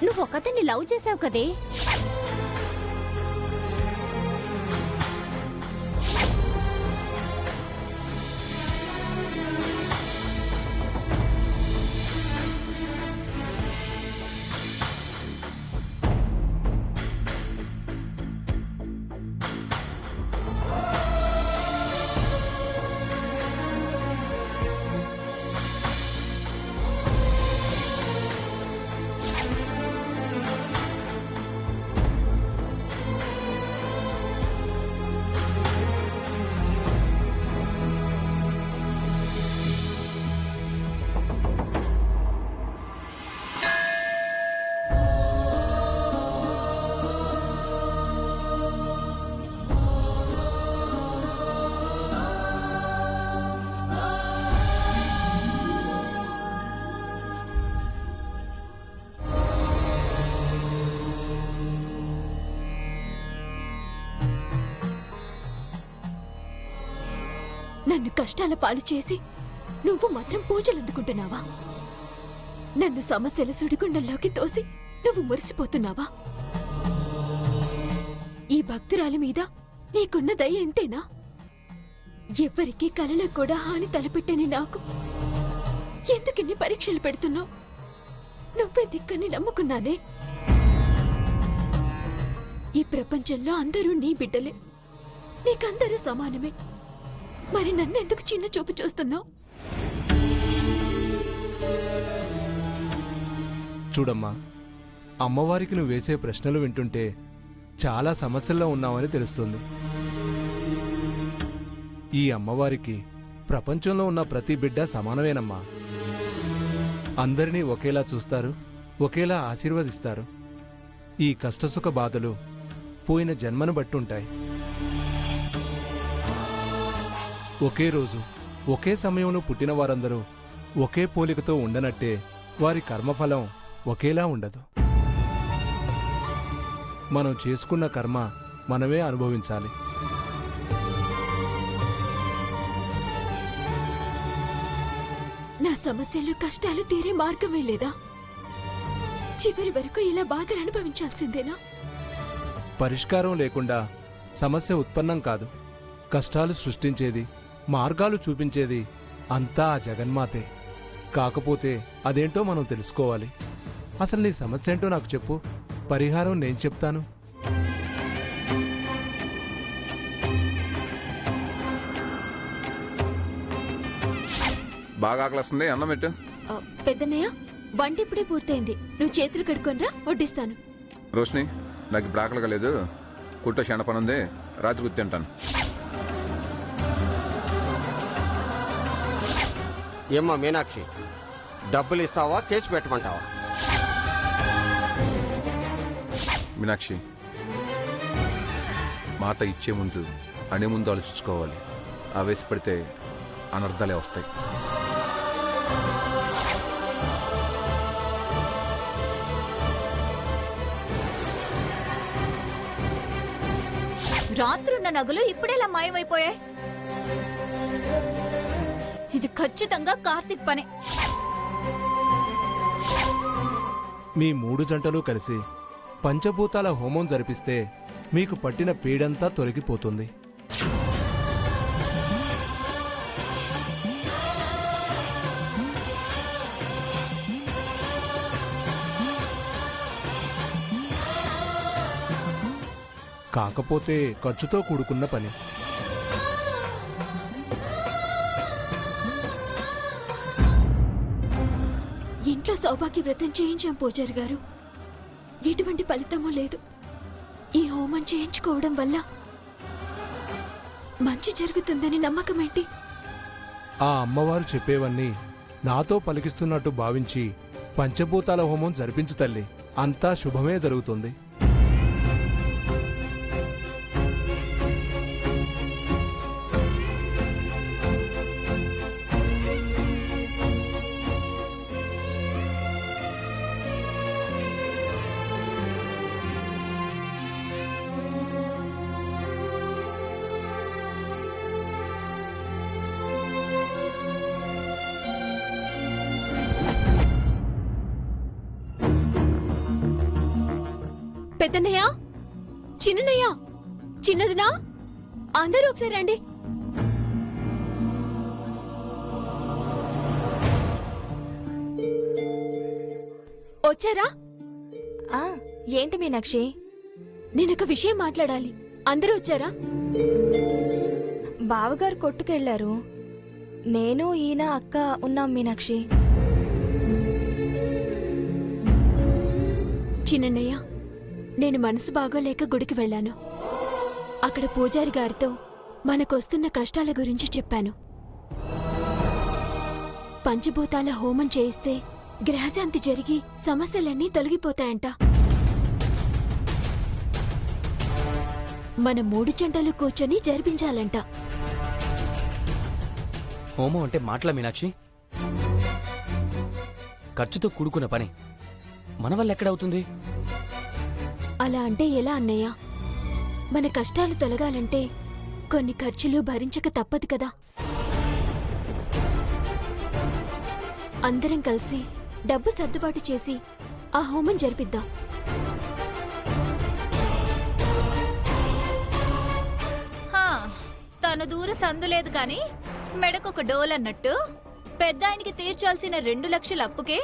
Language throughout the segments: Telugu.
నువ్వు ఒకతన్ని లవ్ చేసావు కదే. నన్ను కష్టాల పాలు చేసి నువ్వు మాత్రం పూజలు అందుకుంటున్నావా? నన్ను సమస్యల సుడిగుండంలోకి తోసి నువ్వు మురిసిపోతున్నావా? ఈ భక్తురాలి మీద నీకున్న దయ ఎంతేనా? ఎవ్వరికీ కలలో కూడా హాని తలపెట్టని నాకు ఎందుకిన్ని పరీక్షలు పెడుతున్నావు? నువ్వే దిక్కని నమ్ముకున్నానే. ఈ ప్రపంచంలో అందరూ నీ బిడ్డలే, నీకందరూ సమానమే. మరి నన్నెందుకు చిన్న చూపు చూస్తున్నావు? చూడమ్మా, అమ్మవారికి నువ్వు వేసే ప్రశ్నలు వింటుంటే చాలా సమస్యల్లో ఉన్నావని తెలుస్తుంది. ఈ అమ్మవారికి ప్రపంచంలో ఉన్న ప్రతి బిడ్డ సమానమేనమ్మా. అందరినీ ఒకేలా చూస్తారు, ఒకేలా ఆశీర్వదిస్తారు. ఈ కష్టసుఖ బాధలు పోయిన జన్మను బట్టుంటాయి. ఒకే రోజు ఒకే సమయంలో పుట్టిన వారందరూ ఒకే పోలికతో ఉండనట్టే వారి కర్మఫలం ఒకేలా ఉండదు. మనం చేసుకున్న కర్మ మనమే అనుభవించాలి. నా సమస్యలు కష్టాలు తీరే మార్గమే లేదా? చివరి వరకు ఇలా బాధలు అనుభవించాల్సిందేనా? పరిష్కారం లేకుండా సమస్య ఉత్పన్నం కాదు. కష్టాలు సృష్టించేది, మార్గాలు చూపించేది అంతా ఆ జగన్మాతే. కాకపోతే అదేంటో మనం తెలుసుకోవాలి. అసలు నీ సమస్య ఏంటో నాకు చెప్పు, పరిహారం నేను చెప్తాను. బాగా ఆకలిస్తుంది, అన్నం పెట్టు. పెద్దన్నయ్య, వంట ఇప్పుడే పూర్తయింది. నువ్వు చేతులు కడుక్కొనిరా, వడ్డిస్తాను. రోషిని, నాకు ఇప్పుడు ఆకలిగా లేదు. కుట్ట శండ పని ఉంది, రాత్రి గుర్తి తింటాను. ఏమ్మా మీనాక్షి, డబ్బులు ఇస్తావా, కేసు పెట్టమంటావా? మీనాక్షి, మాట ఇచ్చే ముందు అనే ముందు ఆలోచించుకోవాలి. ఆవేశపడితే అనర్థాలే వస్తాయి. రాత్రున్న నగలు ఇప్పుడేలా మాయమైపోయాయి? ఇది ఖచ్చితంగా కార్తీక్ పనే. మీ 3 జంటలు కలిసి పంచభూతాల హోమం జరిపిస్తే మీకు పట్టిన పీడంతా తొలగిపోతుంది. కాకపోతే ఖర్చుతో కూడుకున్న పని. ఇంట్లో సౌభాగ్య వ్రతం చేయించాం పూజారి గారు. ఎటువంటి ఫలితమూ లేదు. ఈ హోమం చేయించుకోవడం వల్ల మంచి జరుగుతుందని నమ్మకమేంటి? ఆ అమ్మవారు చెప్పేవన్నీ నాతో పలికిస్తున్నట్టు భావించి పంచభూతాల హోమం జరిపించు తల్లి. అంతా శుభమే జరుగుతుంది. పెద్దన్నయ్య, చిన్నయ్య, చిన్నదినా, అందరూ ఒకసారి రండి. వచ్చారా? ఏంటి మీనాక్షి? నేనొక విషయం మాట్లాడాలి. అందరూ వచ్చారా? బావగారు కొట్టుకెళ్లారు. నేను ఈయన అక్క ఉన్నాం మీనాక్షి. చిన్నయ్య, నేను మనసు బాగోలేక గుడికి వెళ్ళాను. అక్కడ పూజారి గారితో మనకొస్తున్న కష్టాల గురించి చెప్పాను. పంచభూతాల హోమం చేయిస్తే గ్రహశాంతి జరిగి సమస్యలన్నీ తొలగిపోతాయంట. మన 3 జంటలు కూర్చొని జరిపించాలంట. హోమం అంటే మాటల మీనాక్షి? ఖర్చుతో కూడుకున్న పని మన వల్ల ఎక్కడవుతుంది? అలా అంటే ఎలా అన్నయ్య? మన కష్టాలు తొలగాలంటే కొన్ని ఖర్చులు భరించక తప్పదు కదా. అందరం కలిసి డబ్బు సర్దుబాటు చేసి ఆ హోమం జరిపిద్దాం. హా, తను దూర సందు లేదు కాని మెడకొక డోలన్నట్టు పెద్ద ఆయనకి తీర్చాల్సిన 2 లక్షల అప్పుకే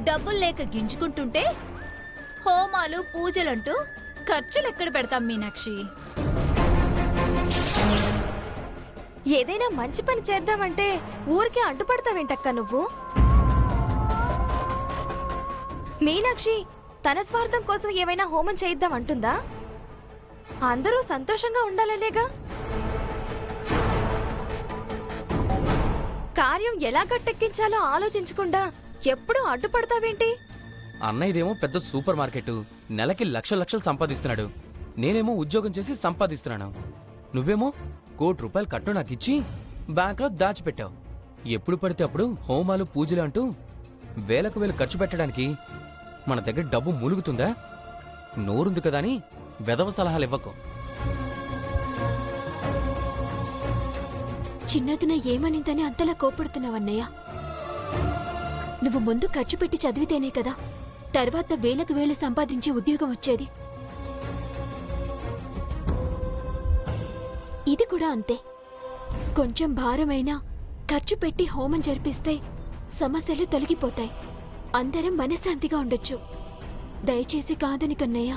డబ్బులు లేక గింజుకుంటుంటే హోమాలు పూజలంటూ ఖర్చులు ఎక్కడ పెడతాం మీనాక్షి? ఏదైనా మంచి పని చేద్దామంటే ఊరికే అడ్డుపడతావేంటక్క నువ్వు? మీనాక్షి తన స్వార్థం కోసం ఏమైనా హోమం చేయిద్దామంటుందా? అందరూ సంతోషంగా ఉండాలనేగా. కార్యం ఎలా గట్టెక్కించాలో ఆలోచించకుండా ఎప్పుడూ అడ్డుపడతావేంటి? అన్నయ్యదేమో పెద్ద సూపర్ మార్కెట్, నెలకి లక్షలు సంపాదిస్తున్నాడు. నేనేమో ఉద్యోగం చేసి సంపాదిస్తున్నాను. నువ్వేమో ₹1,00,00,000 కట్టు నాకిచ్చి బ్యాంకులో దాచిపెట్టావు. ఎప్పుడు పడితే అప్పుడు హోమాలు పూజలు అంటూ వేలకు వేలు ఖర్చు పెట్టడానికి మన దగ్గర డబ్బు మూలుగుతుందా? నోరుంది కదా అని వెధవ సలహాలు ఇవ్వకు. చిన్నదిన ఏమనిందని అంతలా కోపడుతున్నావన్నయ్య? నువ్వు ముందు ఖర్చు పెట్టి చదివితేనే కదా తర్వాత వేలకు వేలు సంపాదించి ఉద్యోగం వచ్చేది. ఇది కూడా అంతే. కొంచెం భారమైనా ఖర్చు పెట్టి హోమం జరిపిస్తే సమస్యలు తొలగిపోతాయి. అందరం మనశ్శాంతిగా ఉండొచ్చు. దయచేసి కాదని కన్నయ్య.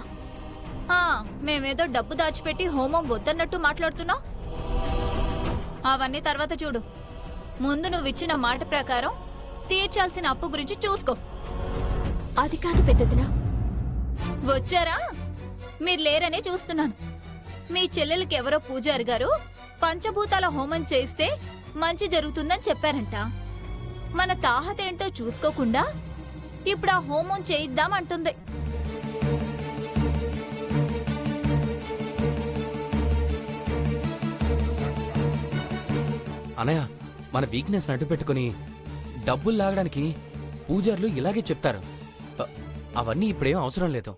ఆ, మేమేదో డబ్బు దాచిపెట్టి హోమం వద్దన్నట్టు మాట్లాడుతున్నావు. అవన్నీ తర్వాత చూడు. ముందు నువ్విచ్చిన మాట ప్రకారం తీర్చాల్సిన అప్పు గురించి చూసుకో. అది కాదు పెద్దదినా. వచ్చారా? మీరు లేరనే చూస్తున్నాను. మీ చెల్లెలకి ఎవరో పూజారి గారు పంచభూతాల హోమం చేస్తే మంచి జరుగుతుందని చెప్పారంట. మన తాహతేంటో చూసుకోకుండా ఇప్పుడు ఆ హోమం చేయిద్దామంటుంది. అనయ్య, మన వీక్నెస్ అడ్డు పెట్టుకుని డబ్బులు లాగడానికి పూజారులు ఇలాగే చెప్తారు. అవన్నీ ఇప్పుడేం అవసరం లేదు.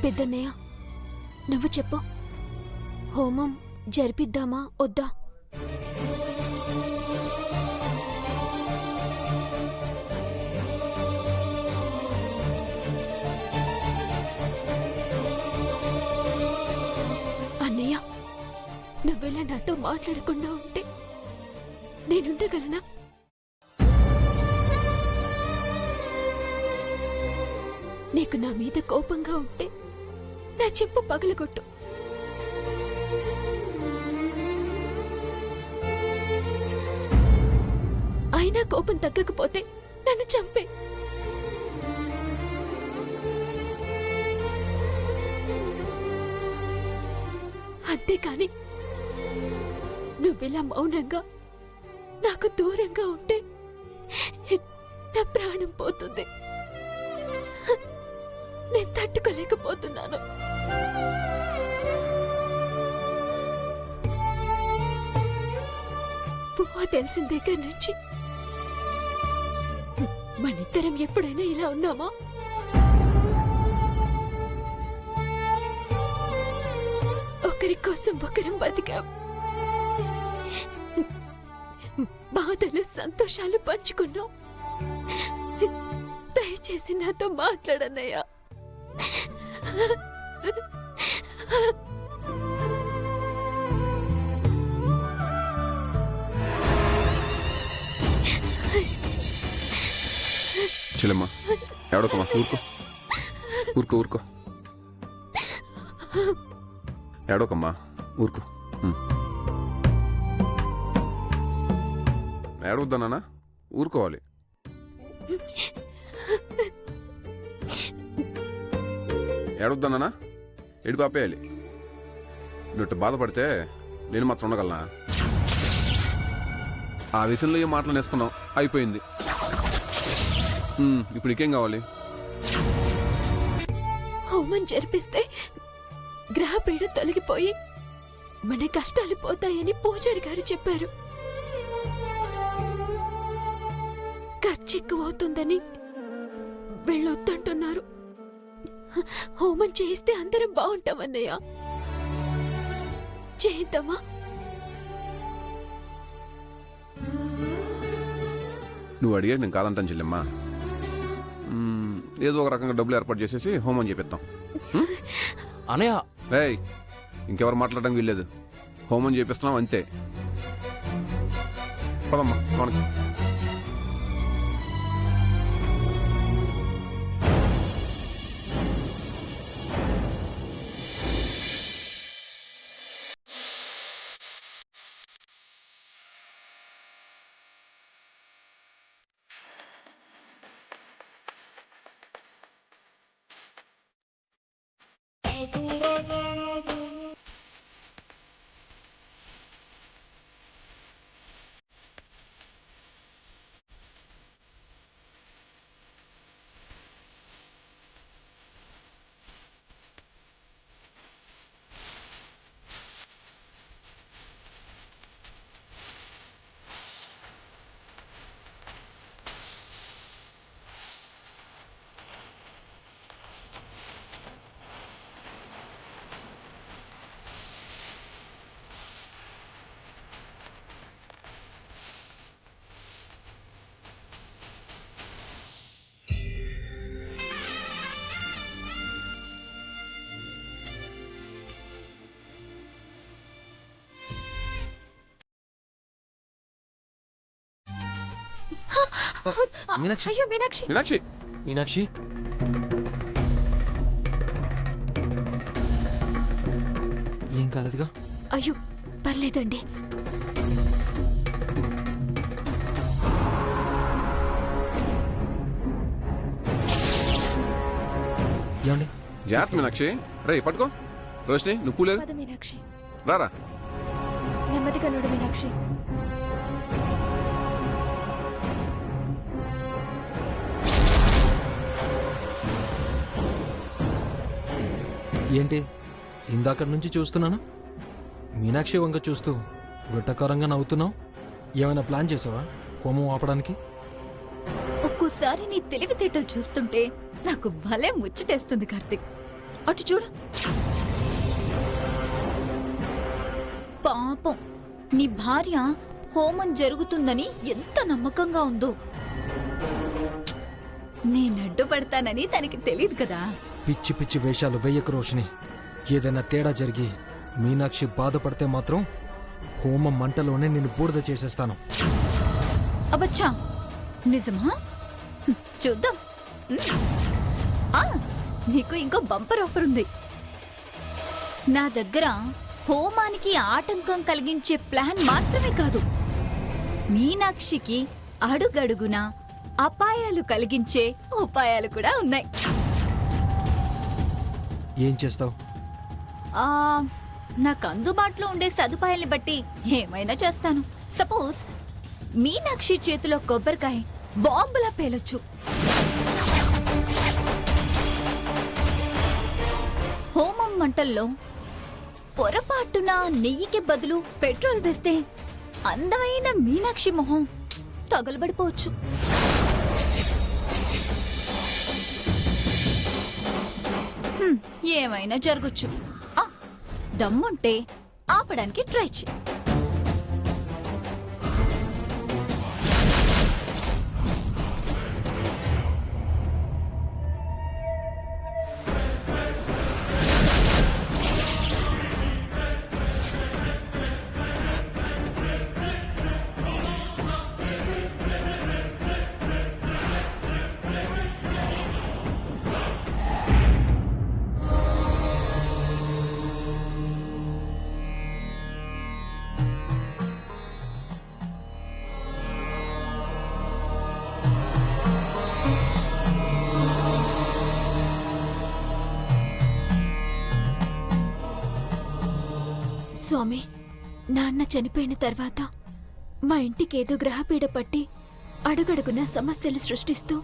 పెద్దన్నయ్య, నువ్వు చెప్పు. హోమం జరిపిద్దామా వద్దా? అన్నయ్య, నువ్వెలా నాతో మాట్లాడకుండా ఉంటే నేనుండగలనా? నీకు నా మీద కోపంగా ఉంటే నా చెప్పు పగలగొట్టు. అయినా కోపం తగ్గకపోతే నన్ను చంపే. అంతేకాని నువ్విలా మౌనంగా నాకు దూరంగా ఉంటే నా ప్రాణం పోతుంది. నేను తట్టుకోలేకపోతున్నాను. పువ్వు తెలిసిన దగ్గర నుంచి మనిద్దరం ఎప్పుడైనా ఇలా ఉన్నామా? ఒకరి కోసం ఒకరం బతికాం. బాధలు సంతోషాలు పంచుకున్నాం. దయచేసి నాతో మాట్లాడన్నయ్యా. చెల్లెమ్మా ఎవడోకమ్మా ఊరుకో ఊరుకో ఊరుకో ఏడోకమ్మా ఊరుకో ఏడవద్దన్నా ఊరుకోవాలి. ఏడవద్దన్నా ఎడి పాపేయాలి. నువ్వు బాధపడితే నేను మాత్రం ఉండగలనా? ఆ విషయంలో ఏ మాటలు నేసుకున్నావు అయిపోయింది. ఇప్పుడు ఇంకేం కావాలి? హోమం జరిపిస్తే గ్రహపీడ తొలగిపోయి మన కష్టాలు పోతాయని పూజారి గారు చెప్పారు. ఖర్చు ఎక్కువ అవుతుందని వెళ్ళొద్దంటున్నారు. హోమం చేయిస్తే అందరం బాగుంటామన్నయ్య. చేద్దామా? నువ్వు అడిగే నేను కాదంటాను చెల్లెమ్మా. ఏదో ఒక రకంగా డబ్బులు ఏర్పాటు చేసేసి హోమం చేపిద్దాం. అనయ్య రేయ్ ఇంకెవరు మాట్లాడడం వీల్లేదు. హోమం చేపిస్తున్నాం అంతే. పదమ్మా మనకి. మీనాక్షి అయ్యో మీనాక్షి, మీనాక్షి మీనాక్షి ఏం కాలేదుగా? అయ్యో పర్లేదండి. ఏమండి జాగ్రత్త మీనాక్షి. రే పట్టుకో. రోషిని నువ్వు పూలేదు పద మీనాక్షి, రారా. నెమ్మదిగా నడు మీనాక్షి. ఏంటి ఇందాక నుంచి చూస్తున్నాను, మీనాక్షి వంగ చూస్తూ వెట్టకారంగా నవ్వుతున్నావు. ఏమైనా ప్లాన్ చేసావా హోమం ఆపడానికి? ఒక్కోసారి నీ తెలివితేటలు చూస్తుంటే నాకు భలే ముచ్చటేస్తుంది కార్తిక్. అటు చూడు. పాపం నీ భార్య హోమం జరుగుతుందని ఎంత నమ్మకంగా ఉందో. నేను అడ్డుపడతానని తనకి తెలియదు కదా. పిచ్చి పిచ్చి వేషాలు వెయ్యకు రోషిని. ఏదైనా తేడా జరిగి మీనాక్షి బాధపడితే మాత్రం హోమం మంటలోనే నిన్ను బూడిద చేసేస్తాను. అబచ్చా నిజమా? చూద్దాం. ఆ, నీకు ఇంకో బంపర్ ఆఫర్ ఉంది. నా దగ్గర హోమానికి ఆటంకం కలిగించే ప్లాన్ మాత్రమే కాదు, మీనాక్షికి అడుగడుగునా అపాయాలు కలిగించే ఉపాయాలు కూడా ఉన్నాయి. ఏం చేస్తావు? నాకు అందుబాటులో ఉండే సదుపాయాల్ని బట్టి ఏమైనా చేస్తాను. సపోజ్ మీనాక్షి చేతిలో కొబ్బరికాయ బాంబులా పేలొచ్చు. హోమం మంటల్లో పొరపాటున నెయ్యికి బదులు పెట్రోల్ వేస్తే అందమైన మీనాక్షి మొహం తగలబడిపోవచ్చు. ఏమైనా జరగచ్చు. దమ్ముంటే ఆపడానికి ట్రై చేయి. స్వామి, నాన్న చనిపోయిన తర్వాత మా ఇంటికేదో గ్రహపీడ పట్టి అడుగడుగున సమస్యలు సృష్టిస్తూ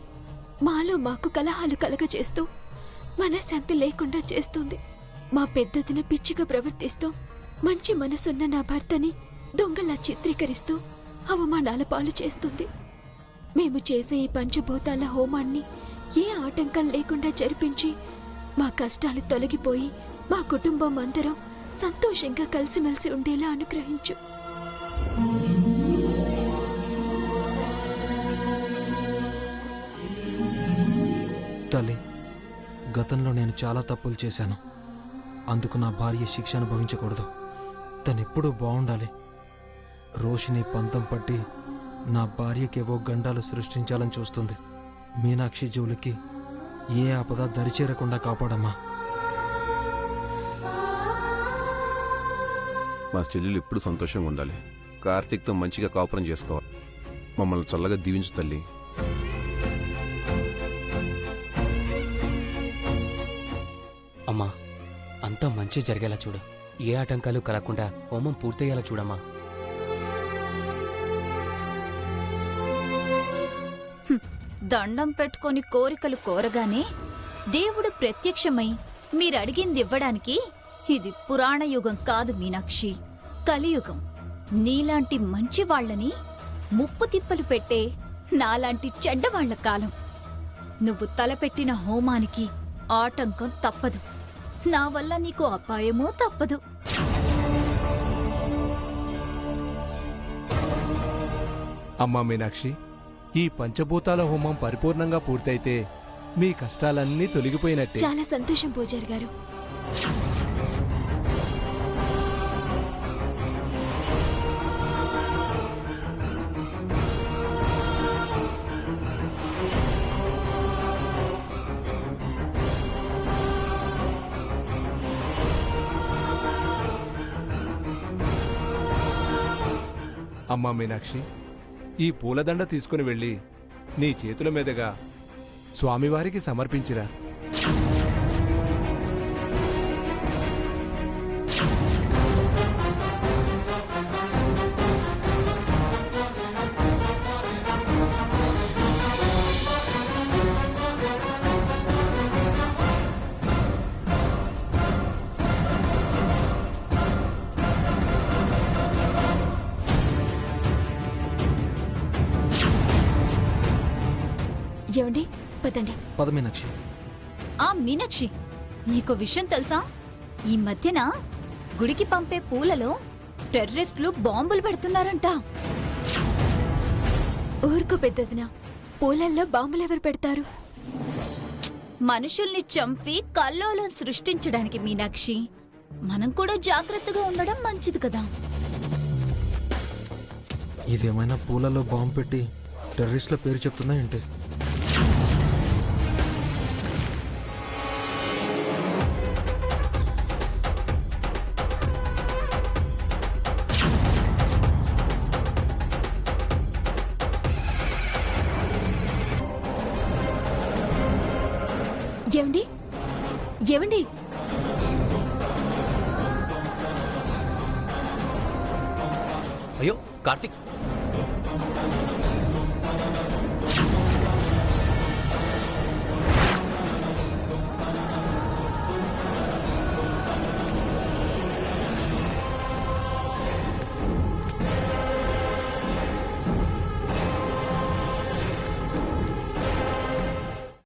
మాలో మాకు కలహాలు కలగజేస్తూ మనశ్శాంతి లేకుండా చేస్తుంది. మా పెద్దదిన పిచ్చిగా ప్రవర్తిస్తూ మంచి మనసున్న నా భర్తని దొంగలా చిత్రీకరిస్తూ అవమానాల పాలు చేస్తుంది. మేము చేసే ఈ పంచభూతాల హోమాన్ని ఏ ఆటంకం లేకుండా జరిపించి మా కష్టాలు తొలగిపోయి మా కుటుంబం అందరం సంతోషంగా కలిసిమెలిసి ఉండేలా అనుగ్రహించు. తల్లి, గతంలో నేను చాలా తప్పులు చేశాను. అందుకు నా భార్య శిక్ష అనుభవించకూడదు. తనెప్పుడూ బాగుండాలి. రోషిని పంతం పట్టి నా భార్యకేవో గండాలు సృష్టించాలని చూస్తుంది. మీనాక్షి జోలికి ఏ ఆపద దరిచేరకుండా కాపాడమ్మా. మా చెల్లెలు ఎప్పుడు సంతోషంగా ఉండాలి. కార్తీక్తో మంచిగా కాపురం చేసుకోవాలి. మమ్మల్ని చల్లగా దీవించు తల్లి. అమ్మా, అంతా మంచి జరిగేలా చూడు. ఏ ఆటంకాలు కలగకుండా హోమం పూర్తయ్యేలా చూడమ్మా. దండం పెట్టుకొని కోరికలు కోరగానే దేవుడు ప్రత్యక్షమై మీరడిగింది ఇవ్వడానికి ఇది పురాణ యుగం కాదు మీనాక్షి, కలియుగం. నీలాంటి మంచి వాళ్ళని ముప్పు తిప్పలు పెట్టే నాలాంటి చెడ్డవాళ్ల కాలం. నువ్వు తలపెట్టిన హోమానికి ఆటంకం తప్పదు. నా వల్ల నీకు అపాయమూ తప్పదు. అమ్మా మీనాక్షి, ఈ పంచభూతాల హోమం పరిపూర్ణంగా పూర్తయితే మీ కష్టాలన్నీ తొలగిపోయినట్టే. చాలా సంతోషం పూజారి గారు. అమ్మా మీనాక్షి, ఈ పూలదండ తీసుకుని వెళ్ళి నీ చేతుల మీదుగా స్వామివారికి సమర్పించిరా. ఏమండి, పదండి. పద మీనాక్షి. ఆ మీనాక్షి, నీకో విషయం తెలుసా? ఈ మధ్యన గుడికి పంపే పూలలో టెర్రరిస్టులు బాంబులు పెడుతున్నారంట. ఊరుకో పెద్దదినా, పూలల్లో బాంబులెవరు పెడతారు? మనుషుల్ని చంపి కల్లోలం సృష్టించడానికి మీనాక్షి. మనం కూడా జాగ్రత్తగా ఉండడం మంచిది కదా. ఇదేమైనా పూలలో బాంబు పెట్టి టెర్రరిస్టుల పేరు చెప్తుందా ఏంటి? ఏమండి, ఏమండి, అయ్యో కార్తీక్,